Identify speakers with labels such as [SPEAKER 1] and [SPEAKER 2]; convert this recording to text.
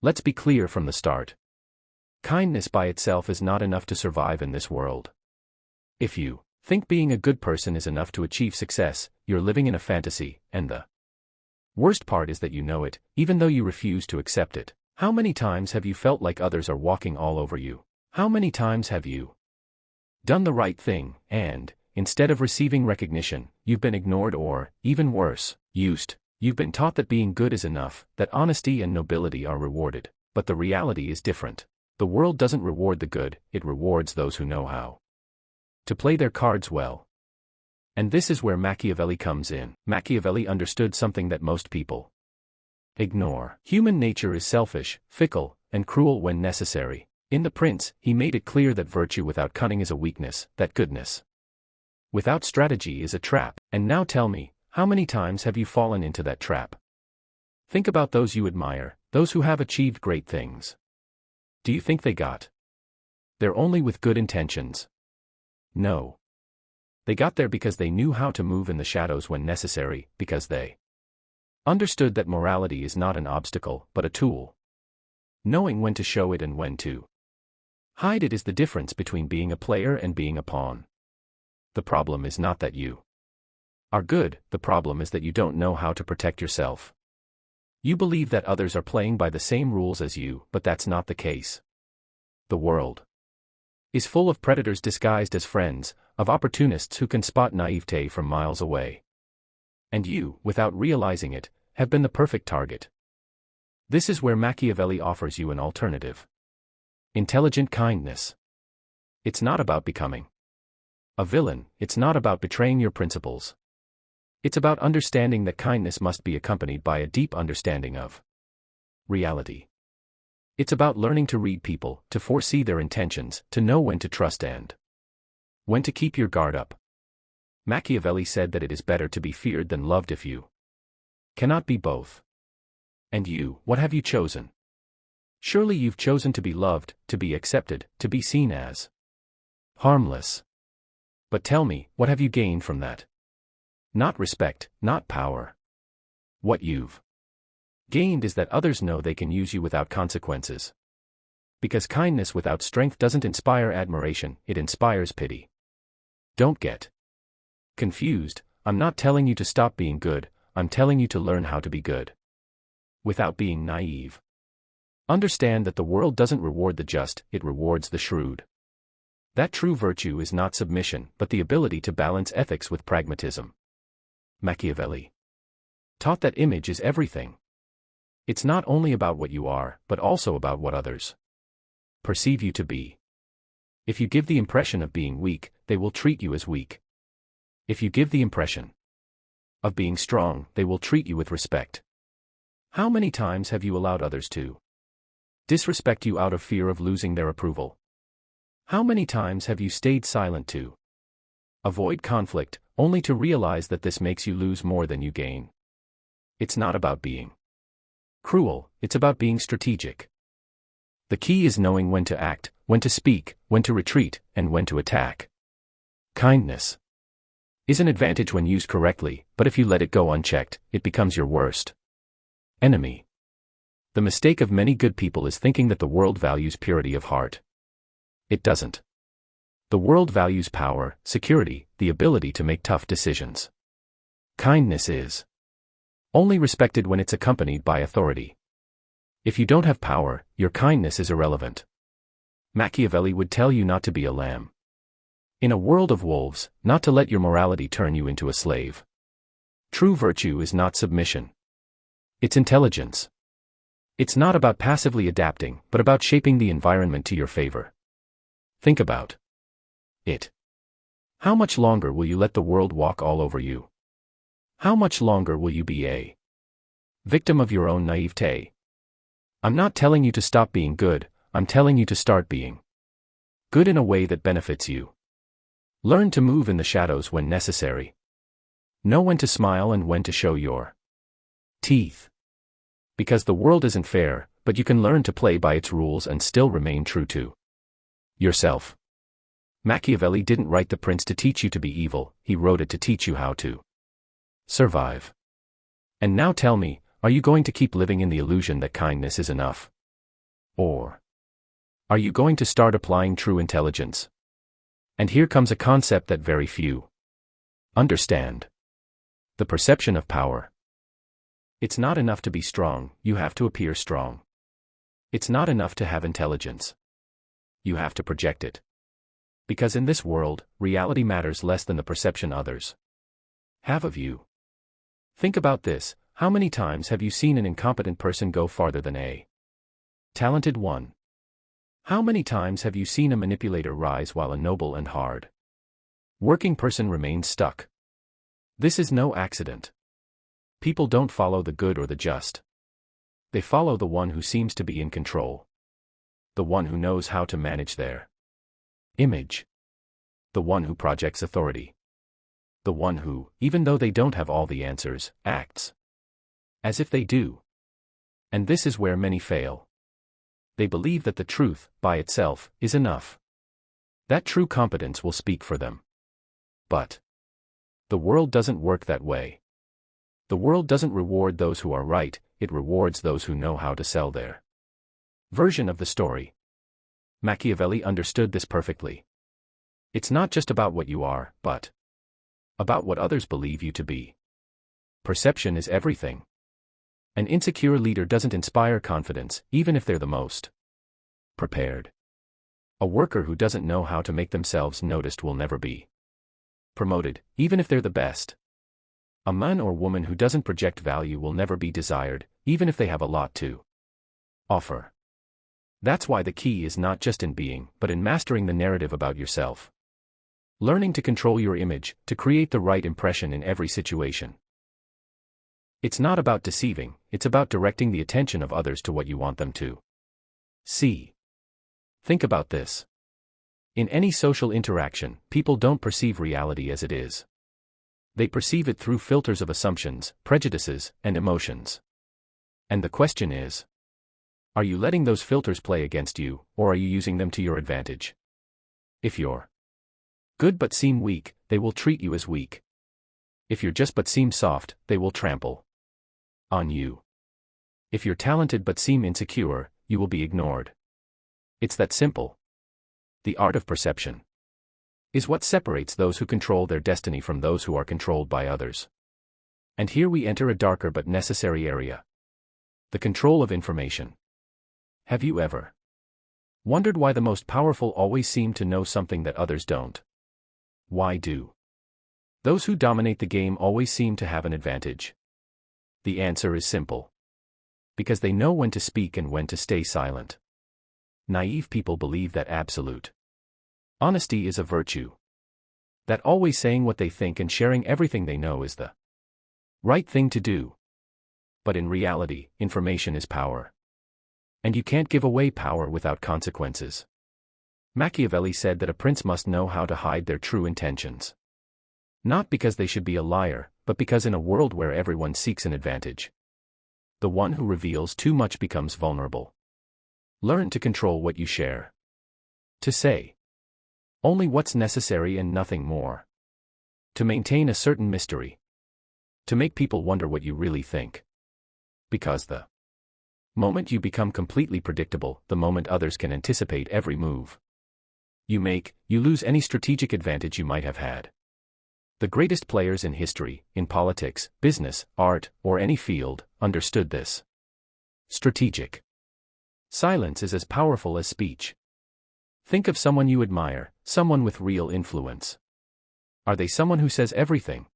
[SPEAKER 1] Let's be clear from the start. Kindness by itself is not enough to survive in this world. If you think being a good person is enough to achieve success, you're living in a fantasy, and the worst part is that you know it, even though you refuse to accept it. How many times have you felt like others are walking all over you? How many times have you done the right thing, and, instead of receiving recognition, you've been ignored or, even worse, used? You've been taught that being good is enough, that honesty and nobility are rewarded. But the reality is different. The world doesn't reward the good, it rewards those who know how to play their cards well. And this is where Machiavelli comes in. Machiavelli understood something that most people ignore. Human nature is selfish, fickle, and cruel when necessary. In The Prince, he made it clear that virtue without cunning is a weakness, that goodness without strategy is a trap. And now tell me, how many times have you fallen into that trap? Think about those you admire, those who have achieved great things. Do you think they got there only with good intentions? No. They got there because they knew how to move in the shadows when necessary, because they understood that morality is not an obstacle, but a tool. Knowing when to show it and when to hide it is the difference between being a player and being a pawn. The problem is not that you are good, the problem is that you don't know how to protect yourself. You believe that others are playing by the same rules as you, but that's not the case. The world is full of predators disguised as friends, of opportunists who can spot naivete from miles away. And you, without realizing it, have been the perfect target. This is where Machiavelli offers you an alternative. Intelligent kindness. It's not about becoming a villain, it's not about betraying your principles. It's about understanding that kindness must be accompanied by a deep understanding of reality. It's about learning to read people, to foresee their intentions, to know when to trust and when to keep your guard up. Machiavelli said that it is better to be feared than loved if you cannot be both. And you, what have you chosen? Surely you've chosen to be loved, to be accepted, to be seen as harmless. But tell me, what have you gained from that? Not respect, not power. What you've gained is that others know they can use you without consequences. Because kindness without strength doesn't inspire admiration, it inspires pity. Don't get confused, I'm not telling you to stop being good, I'm telling you to learn how to be good without being naive. Understand that the world doesn't reward the just, it rewards the shrewd. That true virtue is not submission, but the ability to balance ethics with pragmatism. Machiavelli taught that image is everything. It's not only about what you are, but also about what others perceive you to be. If you give the impression of being weak, they will treat you as weak. If you give the impression of being strong, they will treat you with respect. How many times have you allowed others to disrespect you out of fear of losing their approval? How many times have you stayed silent to avoid conflict, only to realize that this makes you lose more than you gain? It's not about being cruel, it's about being strategic. The key is knowing when to act, when to speak, when to retreat, and when to attack. Kindness is an advantage when used correctly, but if you let it go unchecked, it becomes your worst enemy. The mistake of many good people is thinking that the world values purity of heart. It doesn't. The world values power, security, the ability to make tough decisions. Kindness is only respected when it's accompanied by authority. If you don't have power, your kindness is irrelevant. Machiavelli would tell you not to be a lamb in a world of wolves, not to let your morality turn you into a slave. True virtue is not submission. It's intelligence. It's not about passively adapting, but about shaping the environment to your favor. Think about it. How much longer will you let the world walk all over you? How much longer will you be a victim of your own naivete? I'm not telling you to stop being good, I'm telling you to start being good in a way that benefits you. Learn to move in the shadows when necessary. Know when to smile and when to show your teeth. Because the world isn't fair, but you can learn to play by its rules and still remain true to yourself. Machiavelli didn't write The Prince to teach you to be evil, he wrote it to teach you how to survive. And now tell me, are you going to keep living in the illusion that kindness is enough? Or are you going to start applying true intelligence? And here comes a concept that very few understand. The perception of power. It's not enough to be strong, you have to appear strong. It's not enough to have intelligence. You have to project it. Because in this world, reality matters less than the perception others have of you. Think about this, how many times have you seen an incompetent person go farther than a talented one? How many times have you seen a manipulator rise while a noble and hard working person remains stuck? This is no accident. People don't follow the good or the just. They follow the one who seems to be in control. The one who knows how to manage their image. The one who projects authority. The one who, even though they don't have all the answers, acts as if they do. And this is where many fail. They believe that the truth, by itself, is enough. That true competence will speak for them. But the world doesn't work that way. The world doesn't reward those who are right, it rewards those who know how to sell their version of the story. Machiavelli understood this perfectly. It's not just about what you are, but about what others believe you to be. Perception is everything. An insecure leader doesn't inspire confidence, even if they're the most prepared. A worker who doesn't know how to make themselves noticed will never be promoted, even if they're the best. A man or woman who doesn't project value will never be desired, even if they have a lot to offer. That's why the key is not just in being, but in mastering the narrative about yourself. Learning to control your image, to create the right impression in every situation. It's not about deceiving, it's about directing the attention of others to what you want them to see. Think about this. In any social interaction, people don't perceive reality as it is. They perceive it through filters of assumptions, prejudices, and emotions. And the question is, are you letting those filters play against you, or are you using them to your advantage? If you're good but seem weak, they will treat you as weak. If you're just but seem soft, they will trample on you. If you're talented but seem insecure, you will be ignored. It's that simple. The art of perception is what separates those who control their destiny from those who are controlled by others. And here we enter a darker but necessary area. The control of information. Have you ever wondered why the most powerful always seem to know something that others don't? Why do those who dominate the game always seem to have an advantage? The answer is simple. Because they know when to speak and when to stay silent. Naive people believe that absolute honesty is a virtue. That always saying what they think and sharing everything they know is the right thing to do. But in reality, information is power. And you can't give away power without consequences. Machiavelli said that a prince must know how to hide their true intentions. Not because they should be a liar, but because in a world where everyone seeks an advantage, the one who reveals too much becomes vulnerable. Learn to control what you share. To say only what's necessary and nothing more. To maintain a certain mystery. To make people wonder what you really think. Because the moment you become completely predictable, the moment others can anticipate every move you make, you lose any strategic advantage you might have had. The greatest players in history, in politics, business, art, or any field, understood this. Strategic silence is as powerful as speech. Think of someone you admire, someone with real influence. Are they someone who says everything?